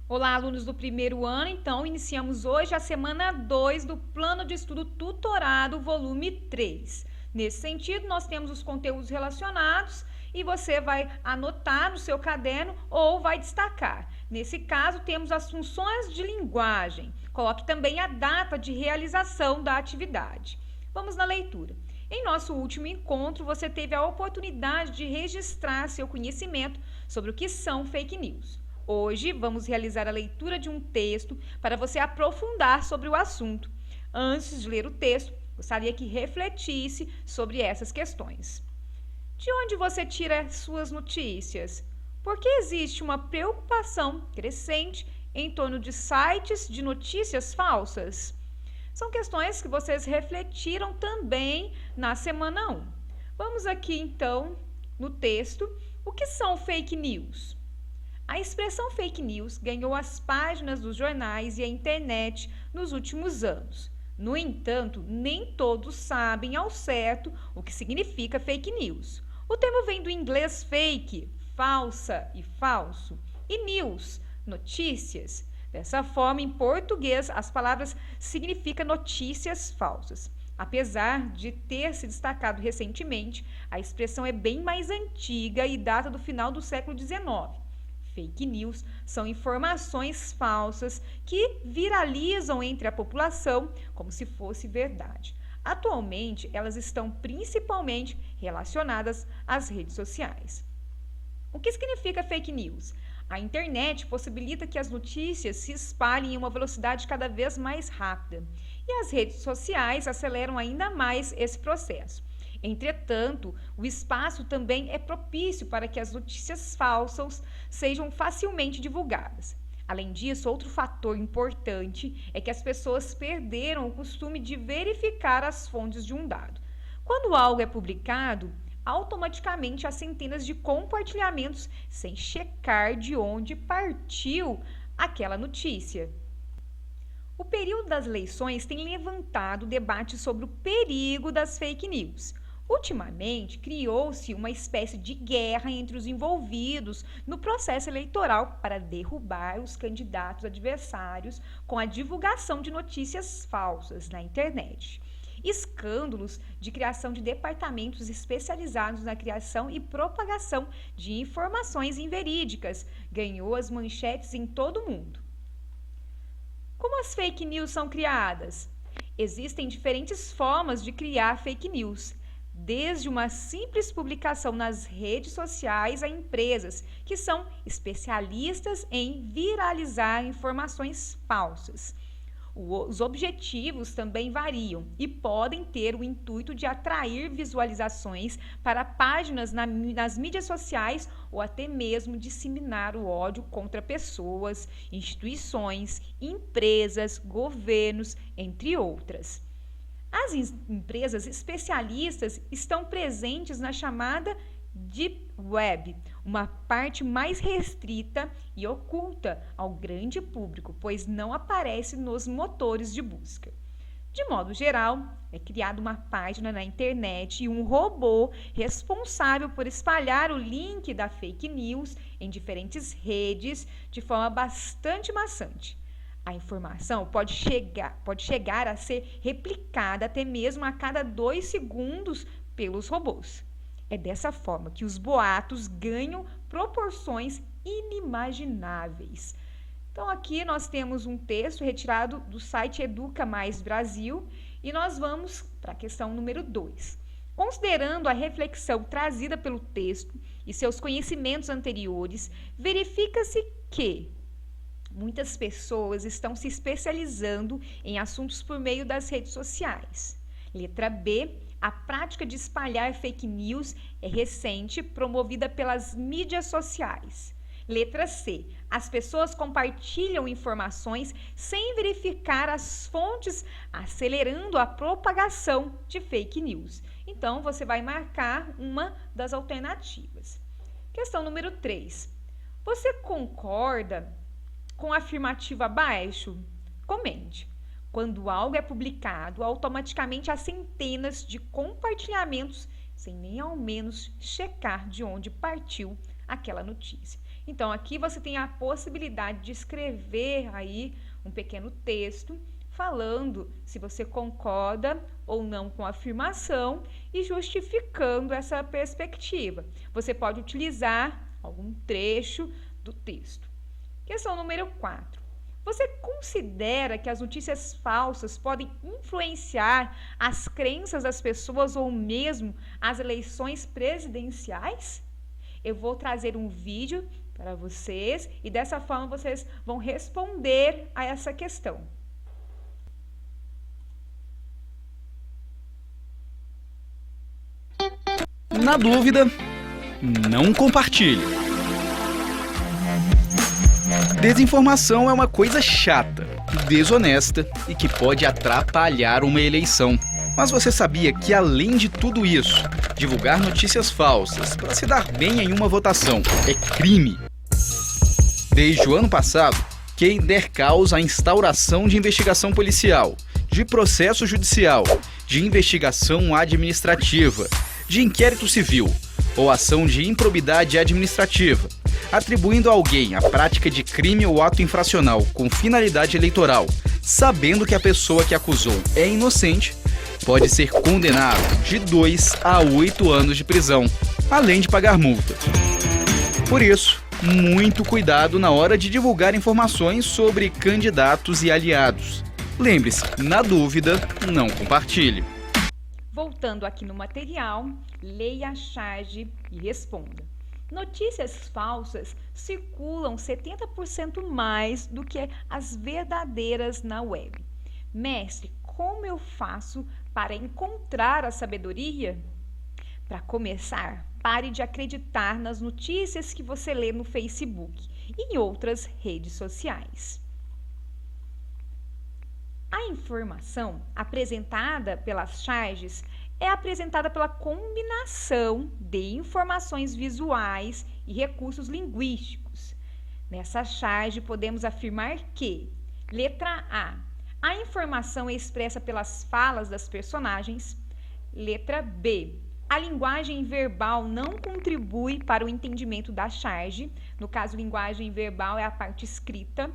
Olá, alunos do primeiro ano. Então, iniciamos hoje a semana 2 do Plano de Estudo Tutorado, volume 3. Nesse sentido, nós temos os conteúdos relacionados e você vai anotar no seu caderno ou vai destacar. Nesse caso, temos as funções de linguagem. Coloque também a data de realização da atividade. Vamos na leitura. Em nosso último encontro, você teve a oportunidade de registrar seu conhecimento sobre o que são fake news. Hoje, vamos realizar a leitura de um texto para você aprofundar sobre o assunto. Antes de ler o texto, gostaria que refletisse sobre essas questões. De onde você tira suas notícias? Por que existe uma preocupação crescente em torno de sites de notícias falsas? São questões que vocês refletiram também na semana 1. Vamos aqui, então, no texto. O que são fake news? A expressão fake news ganhou as páginas dos jornais e a internet nos últimos anos. No entanto, nem todos sabem ao certo o que significa fake news. O termo vem do inglês fake, falsa e falso, e news, notícias. Dessa forma, em português, as palavras significam notícias falsas. Apesar de ter se destacado recentemente, a expressão é bem mais antiga e data do final do século XIX. Fake news são informações falsas que viralizam entre a população como se fosse verdade. Atualmente, elas estão principalmente relacionadas às redes sociais. O que significa fake news? A internet possibilita que as notícias se espalhem em uma velocidade cada vez mais rápida, e as redes sociais aceleram ainda mais esse processo. Entretanto, o espaço também é propício para que as notícias falsas sejam facilmente divulgadas. Além disso, outro fator importante é que as pessoas perderam o costume de verificar as fontes de um dado. Quando algo é publicado, automaticamente há centenas de compartilhamentos sem checar de onde partiu aquela notícia. O período das eleições tem levantado debate sobre o perigo das fake news. Ultimamente, criou-se uma espécie de guerra entre os envolvidos no processo eleitoral para derrubar os candidatos adversários com a divulgação de notícias falsas na internet. Escândalos de criação de departamentos especializados na criação e propagação de informações inverídicas ganhou as manchetes em todo o mundo. Como as fake news são criadas? Existem diferentes formas de criar fake news, desde uma simples publicação nas redes sociais a empresas que são especialistas em viralizar informações falsas. Os objetivos também variam e podem ter o intuito de atrair visualizações para páginas nas mídias sociais ou até mesmo disseminar o ódio contra pessoas, instituições, empresas, governos, entre outras. As empresas especialistas estão presentes na chamada Deep Web, uma parte mais restrita e oculta ao grande público, pois não aparece nos motores de busca. De modo geral, é criada uma página na internet e um robô responsável por espalhar o link da fake news em diferentes redes de forma bastante maçante. A informação pode chegar a ser replicada até mesmo a cada 2 segundos pelos robôs. É dessa forma que os boatos ganham proporções inimagináveis. Então, aqui nós temos um texto retirado do site Educa Mais Brasil e nós vamos para a questão número 2. Considerando a reflexão trazida pelo texto e seus conhecimentos anteriores, verifica-se que muitas pessoas estão se especializando em assuntos por meio das redes sociais. Letra B. A prática de espalhar fake news é recente, promovida pelas mídias sociais. Letra C. As pessoas compartilham informações sem verificar as fontes, acelerando a propagação de fake news. Então, você vai marcar uma das alternativas. Questão número 3. Você concorda com a afirmativa abaixo? Comente. Quando algo é publicado, automaticamente há centenas de compartilhamentos sem nem ao menos checar de onde partiu aquela notícia. Então, aqui você tem a possibilidade de escrever aí um pequeno texto falando se você concorda ou não com a afirmação e justificando essa perspectiva. Você pode utilizar algum trecho do texto. Questão número 4. Você considera que as notícias falsas podem influenciar as crenças das pessoas ou mesmo as eleições presidenciais? Eu vou trazer um vídeo para vocês e dessa forma vocês vão responder a essa questão. Na dúvida, não compartilhe. Desinformação é uma coisa chata, desonesta e que pode atrapalhar uma eleição. Mas você sabia que, além de tudo isso, divulgar notícias falsas para se dar bem em uma votação é crime? Desde o ano passado, quem der causa à instauração de investigação policial, de processo judicial, de investigação administrativa, de inquérito civil ou ação de improbidade administrativa, atribuindo a alguém a prática de crime ou ato infracional com finalidade eleitoral, sabendo que a pessoa que acusou é inocente, pode ser condenado de 2 a 8 anos de prisão, além de pagar multa. Por isso, muito cuidado na hora de divulgar informações sobre candidatos e aliados. Lembre-se, na dúvida, não compartilhe. Voltando aqui no material, leia a charge e responda. Notícias falsas circulam 70% mais do que as verdadeiras na web. Mestre, como eu faço para encontrar a sabedoria? Para começar, pare de acreditar nas notícias que você lê no Facebook e em outras redes sociais. A informação apresentada pelas charges é apresentada pela combinação de informações visuais e recursos linguísticos. Nessa charge, podemos afirmar que, letra A informação é expressa pelas falas das personagens. Letra B, a linguagem verbal não contribui para o entendimento da charge. No caso, linguagem verbal é a parte escrita.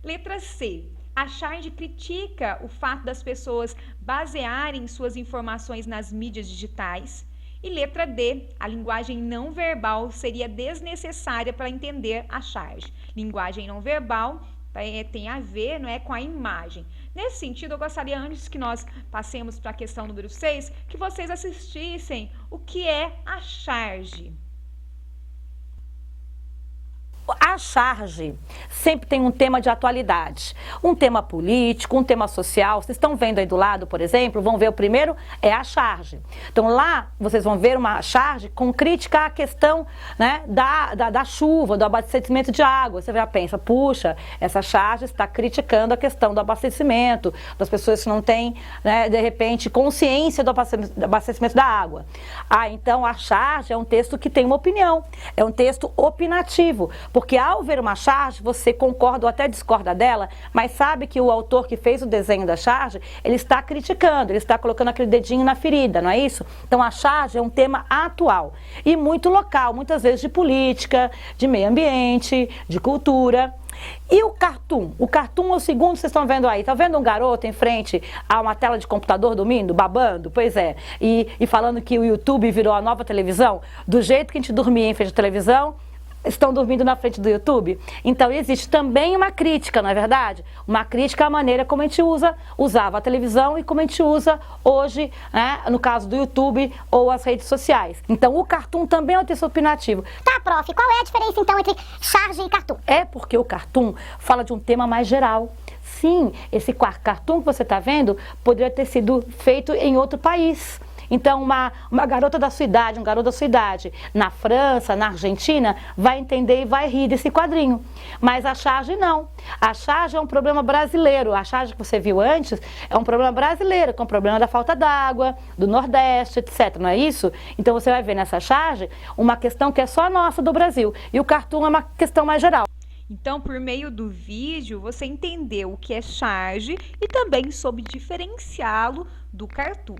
Letra C, a charge critica o fato das pessoas basearem suas informações nas mídias digitais. E letra D, a linguagem não verbal seria desnecessária para entender a charge. Linguagem não verbal tem a ver, não é, com a imagem. Nesse sentido, eu gostaria, antes que nós passemos para a questão número 6, que vocês assistissem o que é a charge. A charge sempre tem um tema de atualidade, um tema político, um tema social. Vocês estão vendo aí do lado, por exemplo, vão ver o primeiro é a charge. Então lá vocês vão ver uma charge com crítica à questão, né, da chuva, do abastecimento de água. Você já pensa, puxa, essa charge está criticando a questão do abastecimento, das pessoas que não têm, né, de repente, consciência do abastecimento da água. Então a charge é um texto que tem uma opinião, é um texto opinativo. Porque ao ver uma charge, você concorda ou até discorda dela, mas sabe que o autor que fez o desenho da charge, ele está criticando, ele está colocando aquele dedinho na ferida, não é isso? Então a charge é um tema atual e muito local, muitas vezes de política, de meio ambiente, de cultura. E o cartoon? O cartoon é o segundo, vocês estão vendo aí. Está vendo um garoto em frente a uma tela de computador dormindo, babando? Pois é. E falando que o YouTube virou a nova televisão, do jeito que a gente dormia em frente à televisão, estão dormindo na frente do YouTube. Então existe também uma crítica, não é verdade? Uma crítica à maneira como a gente usava a televisão e como a gente usa hoje, né, no caso do YouTube ou as redes sociais. Então o cartoon também é um texto opinativo. Tá, prof, qual é a diferença então entre charge e cartoon? É porque o cartoon fala de um tema mais geral. Sim, esse cartoon que você está vendo poderia ter sido feito em outro país. Então, uma garota da sua idade, um garoto da sua idade, na França, na Argentina, vai entender e vai rir desse quadrinho. Mas a charge não. A charge é um problema brasileiro. A charge que você viu antes é um problema brasileiro, que é um problema da falta d'água, do Nordeste, etc. Não é isso? Então, você vai ver nessa charge uma questão que é só nossa do Brasil. E o cartoon é uma questão mais geral. Então, por meio do vídeo, você entendeu o que é charge e também soube diferenciá-lo do cartoon.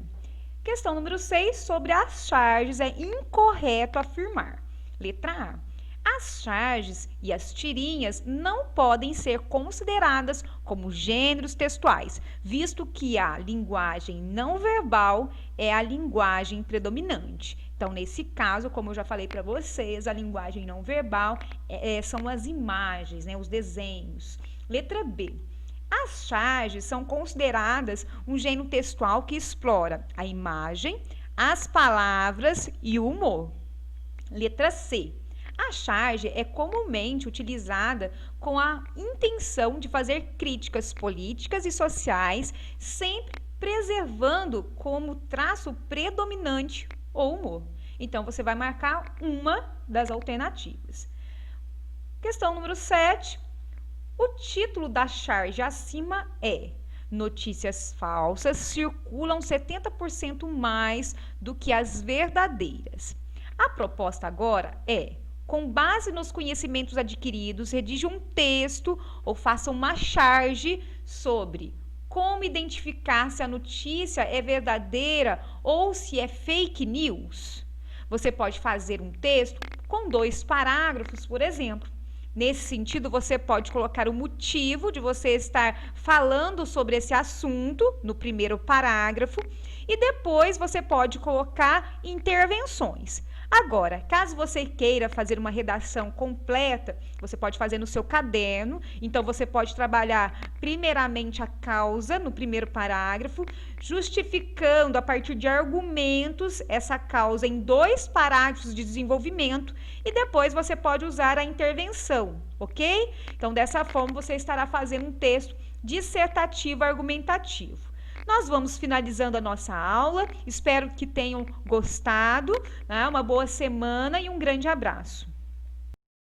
Questão número 6, sobre as charges, é incorreto afirmar. Letra A. As charges e as tirinhas não podem ser consideradas como gêneros textuais, visto que a linguagem não verbal é a linguagem predominante. Então, nesse caso, como eu já falei para vocês, a linguagem não verbal são as imagens, né, os desenhos. Letra B. As charges são consideradas um gênero textual que explora a imagem, as palavras e o humor. Letra C. A charge é comumente utilizada com a intenção de fazer críticas políticas e sociais, sempre preservando como traço predominante o humor. Então, você vai marcar uma das alternativas. Questão número 7. O título da charge acima é: notícias falsas circulam 70% mais do que as verdadeiras. A proposta agora é: com base nos conhecimentos adquiridos, redija um texto ou faça uma charge sobre como identificar se a notícia é verdadeira ou se é fake news. Você pode fazer um texto com 2 parágrafos, por exemplo. Nesse sentido, você pode colocar o motivo de você estar falando sobre esse assunto no primeiro parágrafo e depois você pode colocar intervenções. Agora, caso você queira fazer uma redação completa, você pode fazer no seu caderno. Então, você pode trabalhar primeiramente a causa no primeiro parágrafo, justificando a partir de argumentos essa causa em 2 parágrafos de desenvolvimento e depois você pode usar a intervenção, ok? Então, dessa forma, você estará fazendo um texto dissertativo argumentativo. Nós vamos finalizando a nossa aula. Espero que tenham gostado, né? Uma boa semana e um grande abraço.